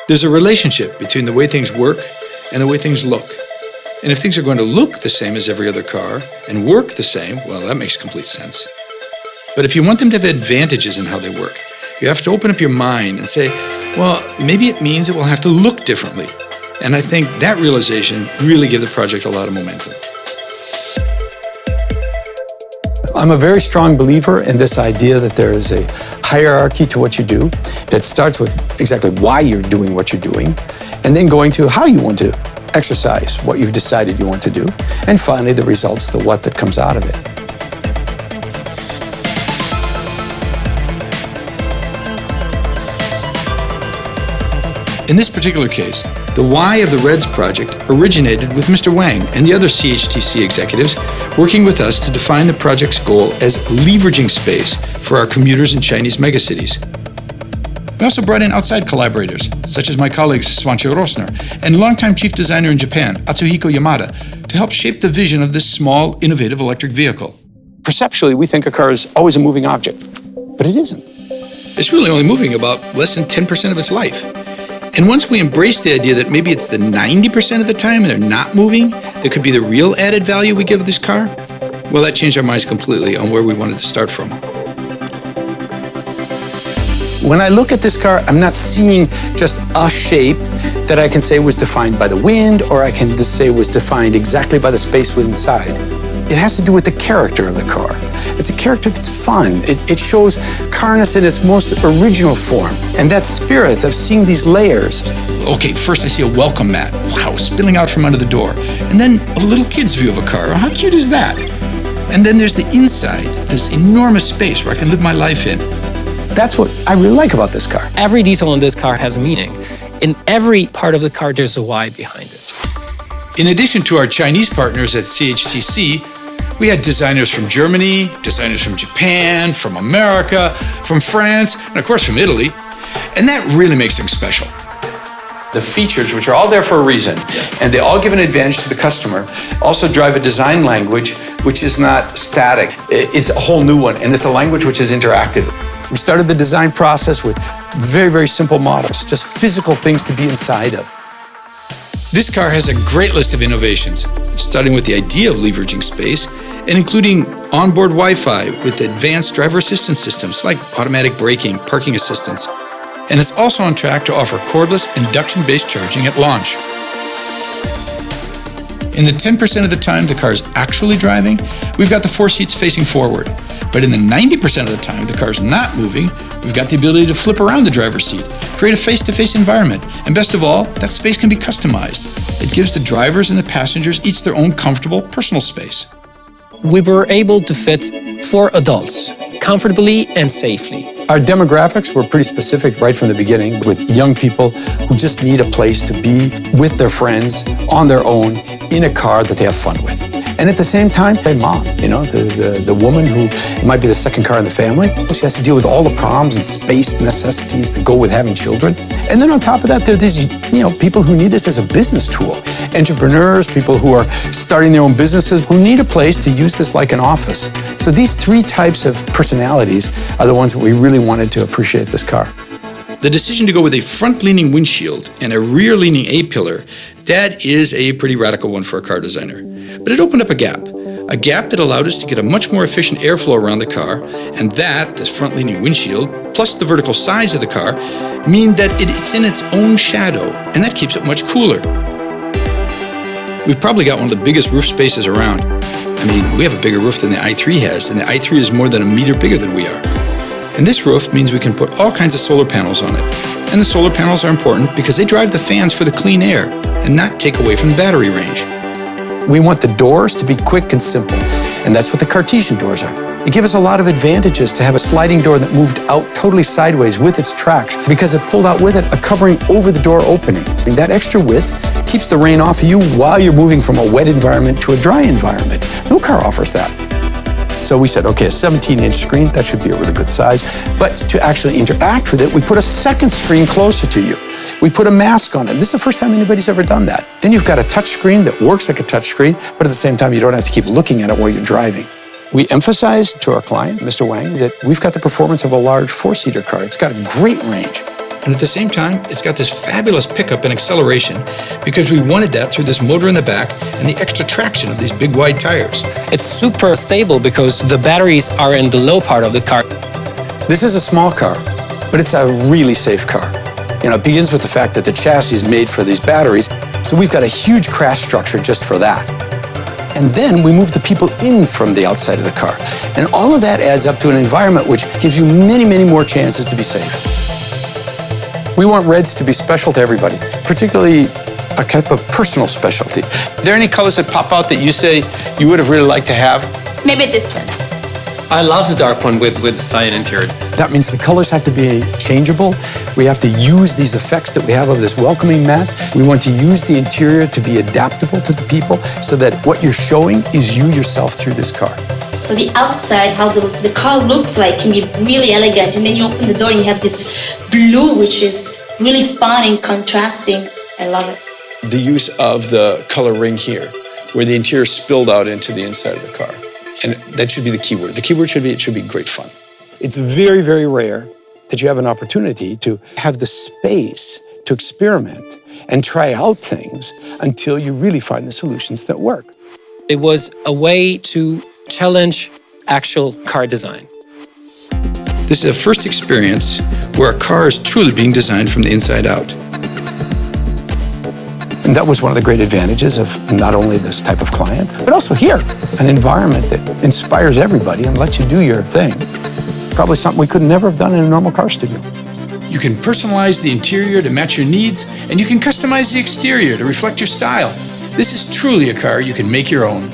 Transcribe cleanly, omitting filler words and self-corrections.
There's a relationship between the way things work and the way things look. And if things are going to look the same as every other car and work the same, well, that makes complete sense. But if you want them to have advantages in how they work, you have to open up your mind and say, well, maybe it means it will have to look differently. And I think that realization really gave the project a lot of momentum. I'm a very strong believer in this idea that there is a hierarchy to what you do that starts with exactly why you're doing what you're doing, and then going to how you want to exercise what you've decided you want to do, and finally the results, the what that comes out of it. In this particular case, the why of the REDS project originated with Mr. Wang and the other CHTC executives working with us to define the project's goal as leveraging space for our commuters in Chinese megacities. We also brought in outside collaborators, such as my colleagues Swansha Rosner and longtime chief designer in Japan, Atsuhiko Yamada, to help shape the vision of this small, innovative electric vehicle. Perceptually, we think a car is always a moving object, but it isn't. It's really only moving about less than 10% of its life. And once we embrace the idea that maybe it's the 90% of the time they're not moving that could be the real added value we give this car, well, that changed our minds completely on where we wanted to start from. When I look at this car, I'm not seeing just a shape that I can say was defined by the wind, or I can just say was defined exactly by the space inside. It has to do with the character of the car. It's a character that's fun. It shows carness in its most original form. And that spirit of seeing these layers. Okay, first I see a welcome mat. Wow, spilling out from under the door. And then a little kid's view of a car. How cute is that? And then there's the inside, this enormous space where I can live my life in. That's what I really like about this car. Every detail in this car has a meaning. In every part of the car, there's a why behind it. In addition to our Chinese partners at CHTC, we had designers from Germany, designers from Japan, from America, from France, and of course from Italy. And that really makes things special. The features, which are all there for a reason, and they all give an advantage to the customer, also drive a design language which is not static. It's a whole new one, and it's a language which is interactive. We started the design process with very, very simple models, just physical things to be inside of. This car has a great list of innovations, starting with the idea of leveraging space and including onboard Wi-Fi with advanced driver assistance systems like automatic braking, parking assistance. And it's also on track to offer cordless induction-based charging at launch. In the 10% of the time the car is actually driving, we've got the 4 seats facing forward. But in the 90% of the time the car's not moving, we've got the ability to flip around the driver's seat, create a face-to-face environment, and best of all, that space can be customized. It gives the drivers and the passengers each their own comfortable personal space. We were able to fit 4 adults, comfortably and safely. Our demographics were pretty specific right from the beginning, with young people who just need a place to be with their friends, on their own, in a car that they have fun with. And at the same time, a mom, the woman who might be the second car in the family. She has to deal with all the problems and space necessities that go with having children. And then on top of that, there are these, people who need this as a business tool. Entrepreneurs, people who are starting their own businesses, who need a place to use this like an office. So these 3 types of personalities are the ones that we really wanted to appreciate this car. The decision to go with a front-leaning windshield and a rear-leaning A-pillar, that is a pretty radical one for a car designer. But it opened up a gap that allowed us to get a much more efficient airflow around the car, and that, this front-leaning windshield, plus the vertical sides of the car, mean that it's in its own shadow, and that keeps it much cooler. We've probably got one of the biggest roof spaces around. We have a bigger roof than the i3 has, and the i3 is more than a meter bigger than we are. And this roof means we can put all kinds of solar panels on it. And the solar panels are important because they drive the fans for the clean air and not take away from the battery range. We want the doors to be quick and simple, and that's what the Cartesian doors are. It gives us a lot of advantages to have a sliding door that moved out totally sideways with its tracks because it pulled out with it a covering over the door opening. And that extra width keeps the rain off of you while you're moving from a wet environment to a dry environment. No car offers that. So we said, okay, a 17-inch screen, that should be a really good size. But to actually interact with it, we put a second screen closer to you. We put a mask on it. This is the first time anybody's ever done that. Then you've got a touch screen that works like a touch screen, but at the same time, you don't have to keep looking at it while you're driving. We emphasized to our client, Mr. Wang, that we've got the performance of a large 4-seater car. It's got a great range. And at the same time, it's got this fabulous pickup and acceleration because we wanted that through this motor in the back and the extra traction of these big wide tires. It's super stable because the batteries are in the low part of the car. This is a small car, but it's a really safe car. It begins with the fact that the chassis is made for these batteries, so we've got a huge crash structure just for that. And then we move the people in from the outside of the car. And all of that adds up to an environment which gives you many, many more chances to be safe. We want reds to be special to everybody, particularly a type of personal specialty. Are there any colors that pop out that you say you would have really liked to have? Maybe this one. I love the dark one with the cyan interior. That means the colors have to be changeable. We have to use these effects that we have of this welcoming mat. We want to use the interior to be adaptable to the people so that what you're showing is you yourself through this car. So the outside, how the car looks like, can be really elegant. And then you open the door and you have this blue, which is really fun and contrasting. I love it. The use of the color ring here, where the interior spilled out into the inside of the car. And that should be the key word. The key word should be great fun. It's very, very rare that you have an opportunity to have the space to experiment and try out things until you really find the solutions that work. It was a way to challenge actual car design. This is a first experience where a car is truly being designed from the inside out. And that was one of the great advantages of not only this type of client, but also here, an environment that inspires everybody and lets you do your thing. Probably something we could never have done in a normal car studio. You can personalize the interior to match your needs, and you can customize the exterior to reflect your style. This is truly a car you can make your own.